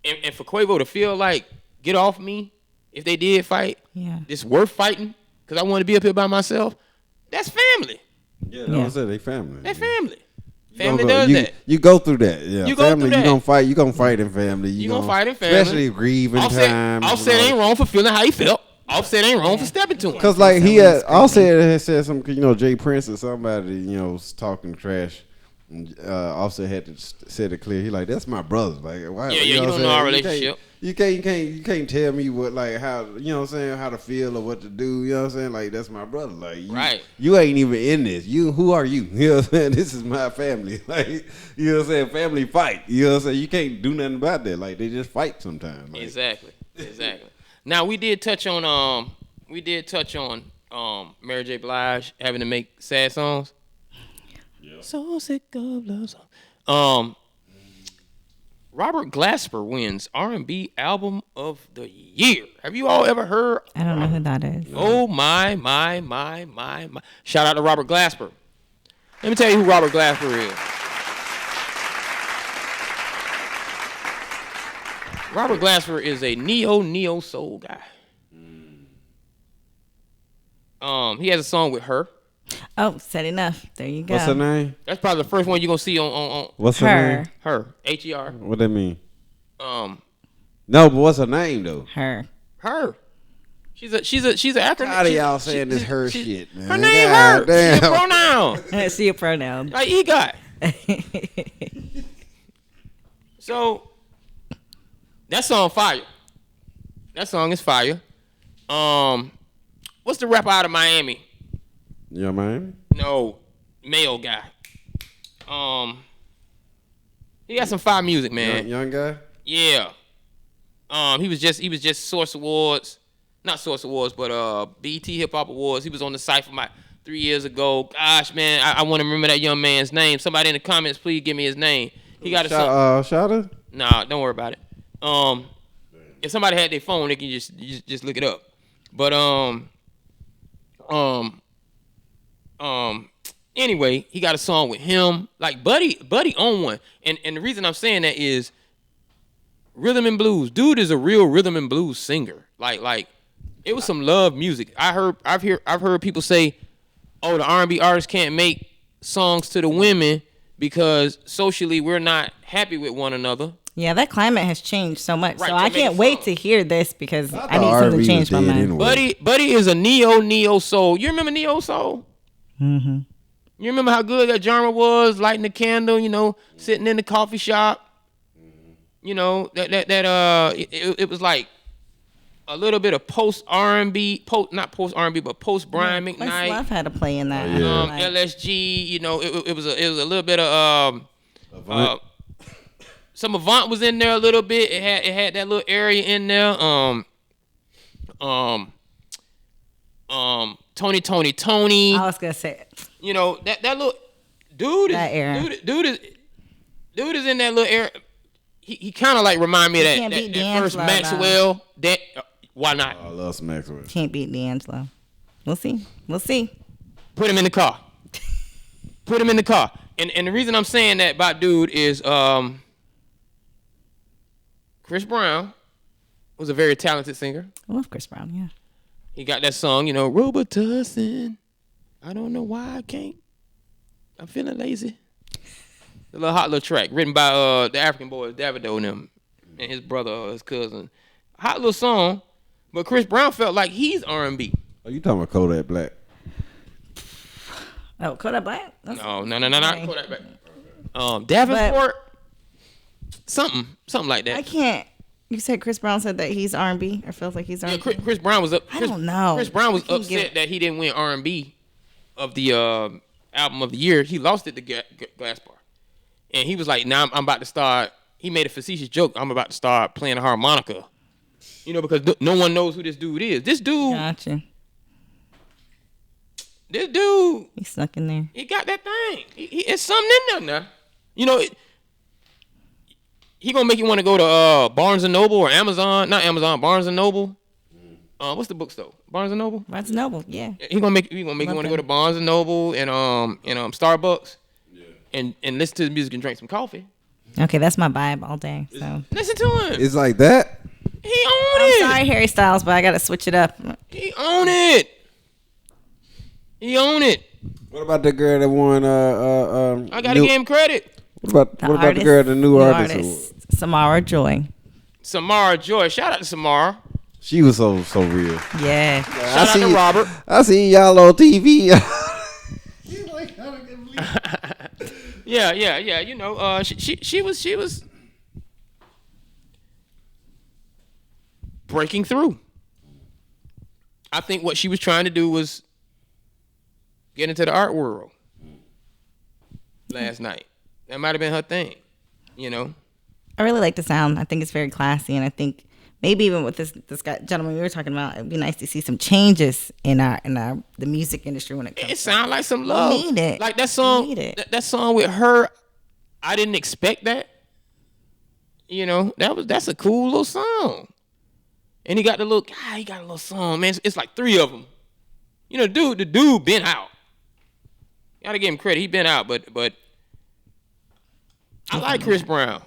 and for Quavo to feel like get off me if they did fight, it's worth fighting because I want to be up here by myself. That's family. Yeah, that's what I said. They family. They family. Family does that. You go through that. Yeah, you family. Go through that. You gonna fight. You gonna fight in family. You gonna fight in family. Especially grieving time. Offset ain't wrong for feeling how he felt. Offset ain't wrong for stepping to him. Cause like he had Offset said something. Jay Prince or somebody was talking trash. Offset had to set it clear. He like, that's my brother. Like, why? Yeah, you don't know our relationship. You can't tell me what how how to feel or what to do. You know what I'm saying? Like, that's my brother. Like, you ain't even in this. Who are you? You know what I'm saying? This is my family. Like, you know what I'm saying? Family fight. You know what I'm saying? You can't do nothing about that. Like, they just fight sometimes. Like. Exactly. Now we did touch on Mary J. Blige having to make sad songs. Yeah. So sick of love songs. Robert Glasper wins R&B Album of the Year. Have you all ever heard? I don't know who that is. Oh my. Shout out to Robert Glasper. Let me tell you who Robert Glasper is. Robert Glasper is a neo soul guy. He has a song with Her. Oh, Said Enough. There you go. What's her name? That's probably the first one you're gonna see on What's her name? Her. H-E-R. What that mean? No, but what's her name though? Her. She's an acronym. How do y'all saying this her shit, man? Her name Her. Damn. She a pronoun. She a pronoun. Like EGOT. So that song fire. That song is fire. What's the rapper out of Miami? Your man? No, male guy. He got some fire music, man. Young guy? Yeah. He was just Source Awards, not Source Awards, but BET Hip Hop Awards. He was on the Cypher 3 years ago. Gosh, man, I want to remember that young man's name. Somebody in the comments, please give me his name. He got a song. Shotta? Nah, don't worry about it. If somebody had their phone, they can just look it up. But anyway, he got a song with him. Like Buddy on one. And the reason I'm saying that is rhythm and blues. Dude is a real rhythm and blues singer. Like it was some love music. I've heard people say, "Oh, the R&B artists can't make songs to the women because socially we're not happy with one another." Yeah, that climate has changed so much. Right, so I can't wait to hear this because I need something to change my mind. Anyway. Buddy is a neo soul. You remember neo soul? Mm-hmm. You remember how good that genre was? Lighting the candle, sitting in the coffee shop. It was like a little bit of post R&B, not post R&B, but post Brian McKnight. Love had to play in that. LSG. It was a little bit of some Avant was in there a little bit. It had that little area in there. Tony. I was gonna say it. That little dude is that era. Dude is in that little area. He kind of like remind me of that first Maxwell. That why not? I love some Maxwell. Can't beat D'Angelo. We'll see. Put him in the car. And the reason I'm saying that about dude is Chris Brown was a very talented singer. I love Chris Brown. Yeah. He got that song, Robitussin. I don't know why I can't. I'm feeling lazy. A little hot little track written by the African boys, Davido and them, and his brother or his cousin. Hot little song, but Chris Brown felt like he's R&B. Oh, you talking about Kodak Black? Oh, Kodak Black? No, not Kodak Black. Davenport, something like that. I can't. You said Chris Brown said that he's R&B or feels like he's R&B. Yeah, Chris Brown was up. I don't know. Chris Brown was upset that he didn't win R&B of the album of the year. He lost it to Gaspar. And he was like, now I'm about to start. He made a facetious joke. I'm about to start playing a harmonica. Because no one knows who this dude is. This dude. Gotcha. This dude, He snuck in there. he got that thing. It's something in there now. You know, he gonna make you want to go to Barnes and Noble or Amazon. Not Amazon, Barnes and Noble. What's the bookstore? Barnes and Noble. Barnes and Noble, yeah. He gonna make you want to go to Barnes and Noble and Starbucks. Yeah. And listen to the music and drink some coffee. Okay, that's my vibe all day. So Listen to him. It's like that. He own it. I'm sorry, Harry Styles, but I gotta switch it up. He own it. He own it. What about the girl that won? I gotta give him credit. What about the girl, the new artist? Samara Joy. Samara Joy. Shout out to Samara. She was so real. Yeah. Shout out to Robert. I seen y'all on TV. Yeah. You know, she was breaking through. I think what she was trying to do was get into the art world last night. That might have been her thing, you know. I really like the sound. I think it's very classy, and I think maybe even with this guy, gentleman we were talking about, it'd be nice to see some changes in the music industry when it comes. It sounds like some love. We need it. Like that song. That song with her. I didn't expect that. You know, that's a cool little song. And he got a little song, man. It's like 3 of them. You know, the dude been out. Gotta give him credit. He been out, but I like Chris Brown.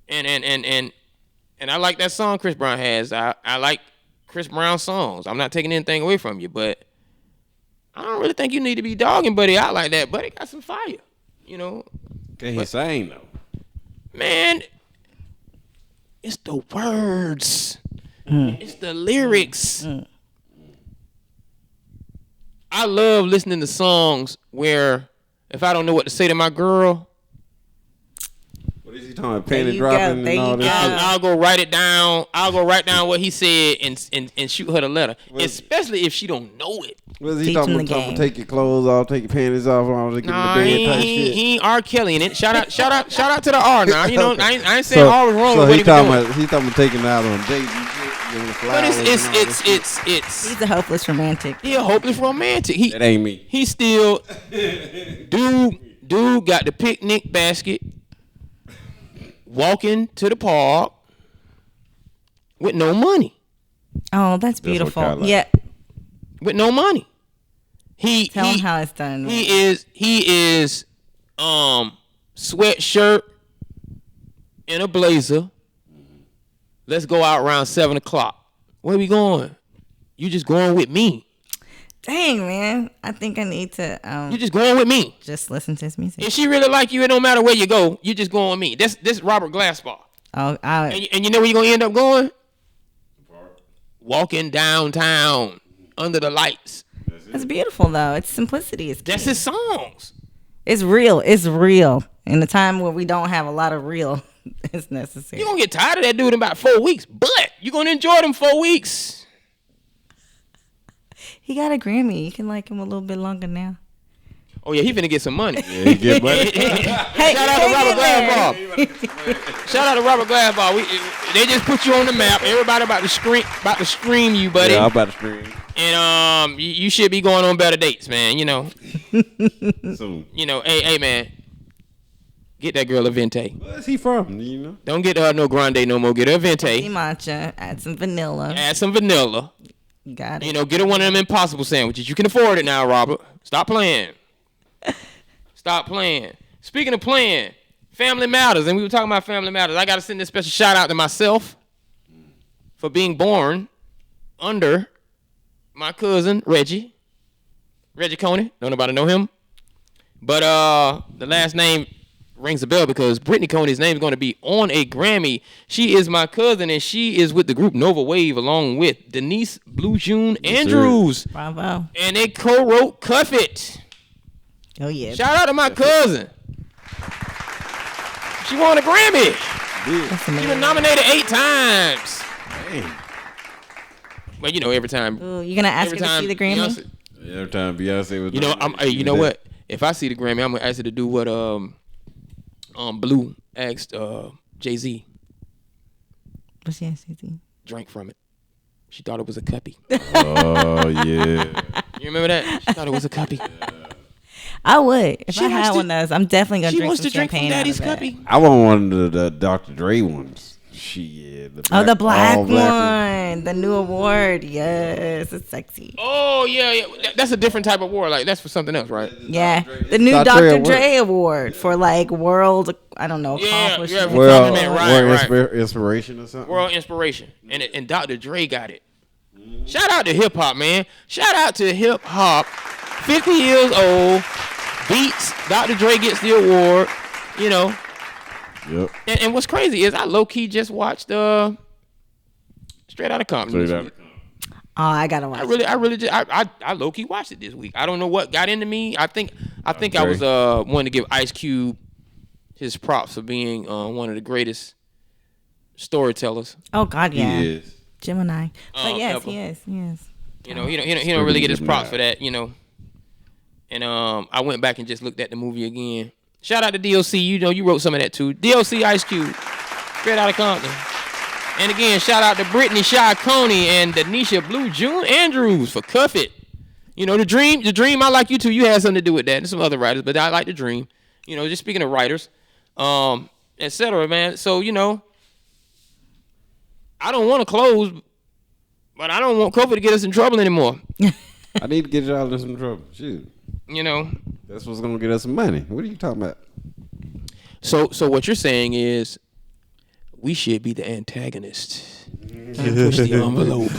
And I like that song Chris Brown has. I like Chris Brown songs. I'm not taking anything away from you, but I don't really think you need to be dogging Buddy out like that. Buddy got some fire, you know. Can he sing though? Man, it's the words. It's the lyrics. I love listening to songs where if I don't know what to say to my girl, what is he talking about? Penny dropping and all that. I'll go write it down. I'll go write down what he said and shoot her the letter. Especially if she don't know it. What is he talking about? Take your clothes off, take your panties off, and all that. Nah, he ain't R. Kelly in it. Shout out to the R now. You know, I ain't saying R was wrong with what he was doing. He's talking about taking it out on dates. But it's he's a hopeless romantic. He a hopeless romantic. That ain't me. He still dude got the picnic basket, walking to the park with no money. Oh, that's beautiful. Like. Yeah, with no money. Tell him how it's done. He is sweatshirt and a blazer. Let's go out around 7:00. Where we going? You just going with me? Dang, man. I think I need to. You just going with me? Just listen to his music. If she really like you, it don't matter where you go. You just going with me. This Robert Glassbar. Oh, and you know where you gonna end up going? Walking downtown under the lights. That's beautiful, though. It's simplicity. That's his songs. It's real. It's real. In a time where we don't have a lot of real, it's necessary. You're going to get tired of that dude in about 4 weeks, but you're going to enjoy them 4 weeks. He got a Grammy. You can like him a little bit longer now. Oh, yeah, he finna get some money. Yeah, he get money. Hey, shout out to Robert Glassball. Shout out to Robert Glassball. They just put you on the map. Everybody about to stream you, buddy. Yeah, I'm about to stream. And you should be going on better dates, man. You know. Soon. You know, hey, man. Get that girl a Venti. Where's he from? You know. Don't get her no Grande no more. Get her a Venti. Matcha. Add some vanilla. Got it. You know, get her one of them Impossible sandwiches. You can afford it now, Robert. Stop playing. Stop playing. Speaking of playing, Family Matters, and we were talking about Family Matters. I got to send this special shout out to myself for being born under my cousin Reggie Coney. Don't nobody know him, but the last name rings a bell because Brittany Coney's name is going to be on a Grammy. She is my cousin, and she is with the group Nova Wave along with Denise Blue June Andrews. Bravo. And they co-wrote Cuff It. Oh, yeah. Shout out to my cousin. She won a Grammy. She was nominated 8 times. Dang. Well, you know, every time. Ooh, you gonna ask her to see the Grammy? Beyonce, every time Beyonce was. You know, you know what? If I see the Grammy, I'm gonna ask her to do what Blue asked Jay-Z. What's she asked Jay-Z? Drink from it. She thought it was a cuppy. Oh yeah. You remember that? She thought it was a cuppy. I would. If She I had wants one of those, I'm definitely gonna She drink wants some to drink from champagne Daddy's out of that. cuppy. I want one of the Dr. Dre ones. Shit. The black all one. The new award. Yes, it's sexy. Oh yeah. That's a different type of award. Like that's for something else, right? Yeah, the new Dr. Dre award for like world, I don't know, accomplishment. World Right. inspiration or something. World inspiration, and Dr. Dre got it. Shout out to hip hop, man. Shout out to hip hop. 50 years old, beats. Dr. Dre gets the award. You know. Yep. And what's crazy is I low key just watched Straight Outta Compton. Oh, I gotta watch. I low key watched it this week. I don't know what got into me. I think I was wanting to give Ice Cube his props for being one of the greatest storytellers. Oh God, yeah. He is. Gemini. But yes, ever. he is. You know, he don't really get his props for that. You know. And I went back and just looked at the movie again. Shout out to DLC. You know, you wrote some of that too. DLC Ice Cube, Straight Outta Compton. And again, shout out to Brittany Shy Coney and Denisha Blue June Andrews for Cuff It. You know, the dream. I like you too. You had something to do with that, and some other writers, but I like the dream. You know, just speaking of writers, etc. Man. So you know, I don't want to close, but I don't want COVID to get us in trouble anymore. I need to get y'all in some trouble. Shoot. You know, that's what's gonna get us some money. What are you talking about? So what you're saying is we should be the antagonist. Push the envelope.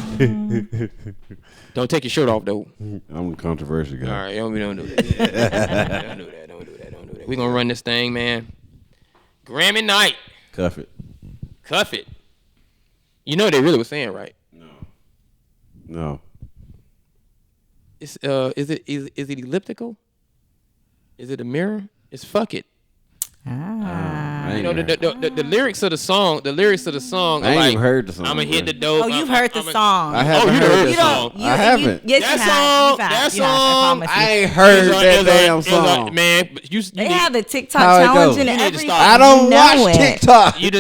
Don't take your shirt off though. I'm a controversial guy. All right, don't do that. Don't do that. We're gonna run this thing, man. Grammy night. Cuff it. You know what they really were saying, right? No. It's is it elliptical? Is it a mirror? It's fuck it. You know the lyrics of the song. I ain't even heard the song. I'ma hit the dope. Oh, you've heard the song. I haven't heard the song. I haven't. Yes, that song. I ain't heard that damn song. Man, they have the TikTok challenge and everything. I don't watch TikTok. You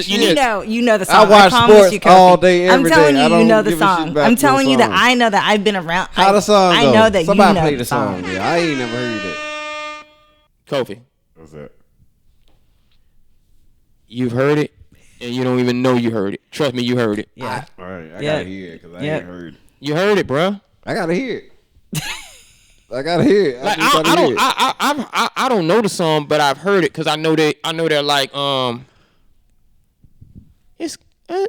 know the song. I watch sports all day, every day. I'm telling you, you know the song. I'm telling you that I know that I've been around. How the song go? I know that Somebody you know play the song. Yeah, I ain't never heard it. KOFI. What's that? You've heard it, and you don't even know you heard it. Trust me, you heard it. Yeah. All right, I gotta hear it because I ain't heard it. You heard it, bro. I gotta hear it. I gotta hear it. Like, I don't know the song, but I've heard it because I know they're like it's we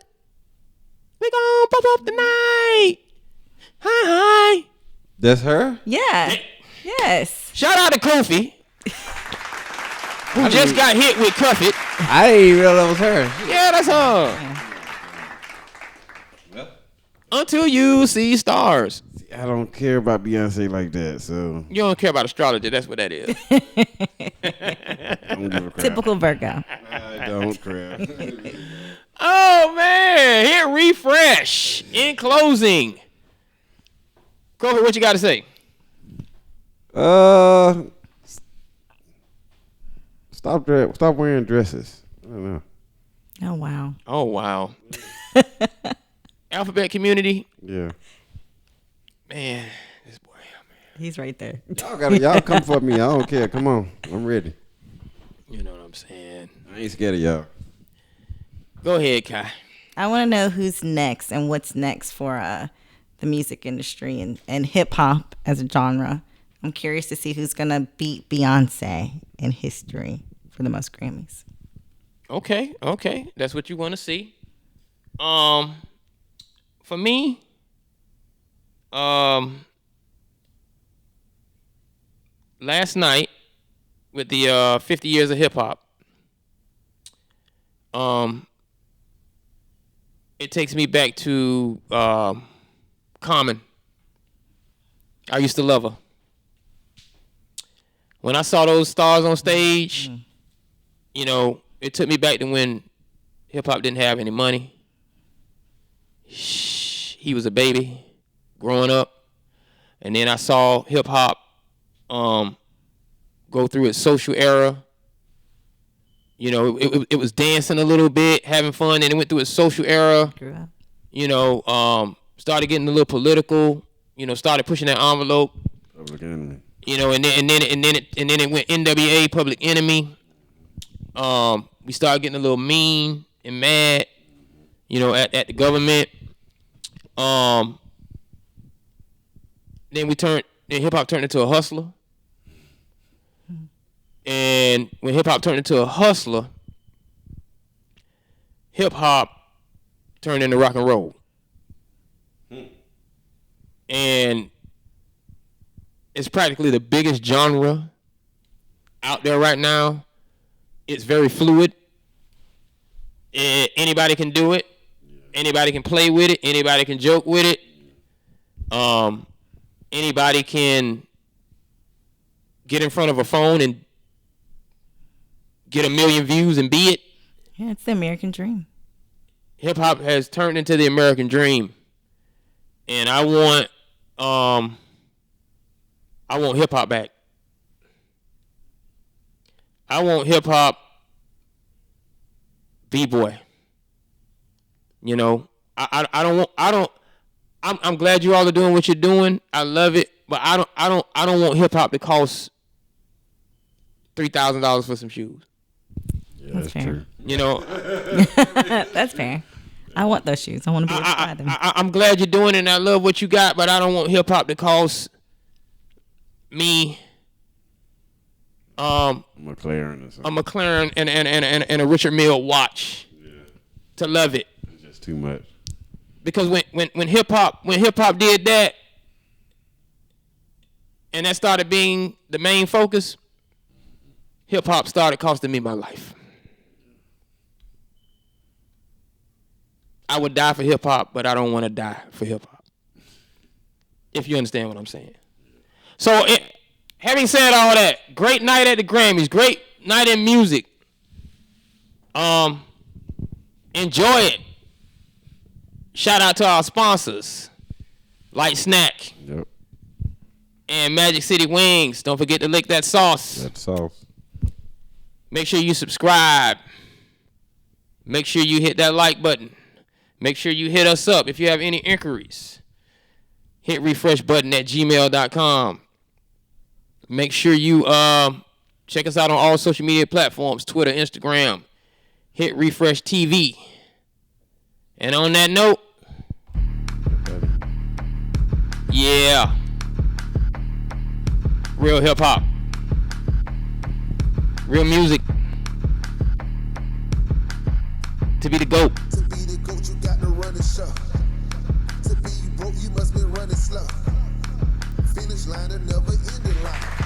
gon' pop up the night. Hi. That's her? Yeah. Yes. Shout out to KOFI. Who just got hit with Cuff It. I didn't even know that was her. Yeah, that's her. Well. Until you see stars. I don't care about Beyonce like that, so. You don't care about astrology. That's what that is. I don't give a crap. Typical Virgo. I don't crap. Oh, man. HitREfRESH. In closing. KOFI, what you got to say? Stop wearing dresses. I don't know. Oh wow. Alphabet community. Yeah. Man, this boy. He's right there. Y'all come for me. I don't care. Come on. I'm ready. You know what I'm saying. I ain't scared of y'all. Go ahead, Kai. I want to know who's next and what's next for the music industry and hip hop as a genre. I'm curious to see who's gonna beat Beyonce in history for the most Grammys. Okay. That's what you want to see. For me, last night with the 50 years of hip hop, it takes me back to Common. I used to love her. When I saw those stars on stage, you know, it took me back to when hip-hop didn't have any money. He was a baby growing up. And then I saw hip-hop go through its social era. You know, it was dancing a little bit, having fun, and it went through its social era. Grew up. You know, started getting a little political, you know, started pushing that envelope. Public Enemy. You know, and then it went NWA, Public Enemy. We started getting a little mean and mad, you know, at the government. Then hip hop turned into a hustler. And when hip hop turned into a hustler, hip hop turned into rock and roll. And it's practically the biggest genre out there right now. It's very fluid. Anybody can do it. Anybody can play with it. Anybody can joke with it. Anybody can get in front of a phone and get 1 million views and be it. Yeah, it's the American dream. Hip hop has turned into the American dream, and I want hip hop back. I want hip hop B-boy. You know, I'm glad you all are doing what you're doing. I love it, but I don't want hip hop to cost $3,000 for some shoes. Yeah, that's fair. true. You know, That's fair. I want those shoes. I want to be able to buy them. I'm glad you're doing it, and I love what you got, but I don't want hip hop to cost me McLaren or something. a McLaren and a Richard Mille watch to love it. It's just too much. Because when hip hop did that, and that started being the main focus, hip hop started costing me my life. I would die for hip hop, but I don't want to die for hip hop. If you understand what I'm saying. So, having said all that, great night at the Grammys, great night in music. Enjoy it. Shout out to our sponsors, Light Snack. Yep. And Magic City Wings. Don't forget to lick that sauce. That sauce. Make sure you subscribe. Make sure you hit that like button. Make sure you hit us up if you have any inquiries. HitRefreshButton@gmail.com. Make sure you check us out on all social media platforms, Twitter, Instagram, HitRefresh TV. And on that note, yeah, real hip hop, real music, to be the GOAT. To be the GOAT, you got to run the show. To be broke, you must be running slow. Finish line, a never ending line.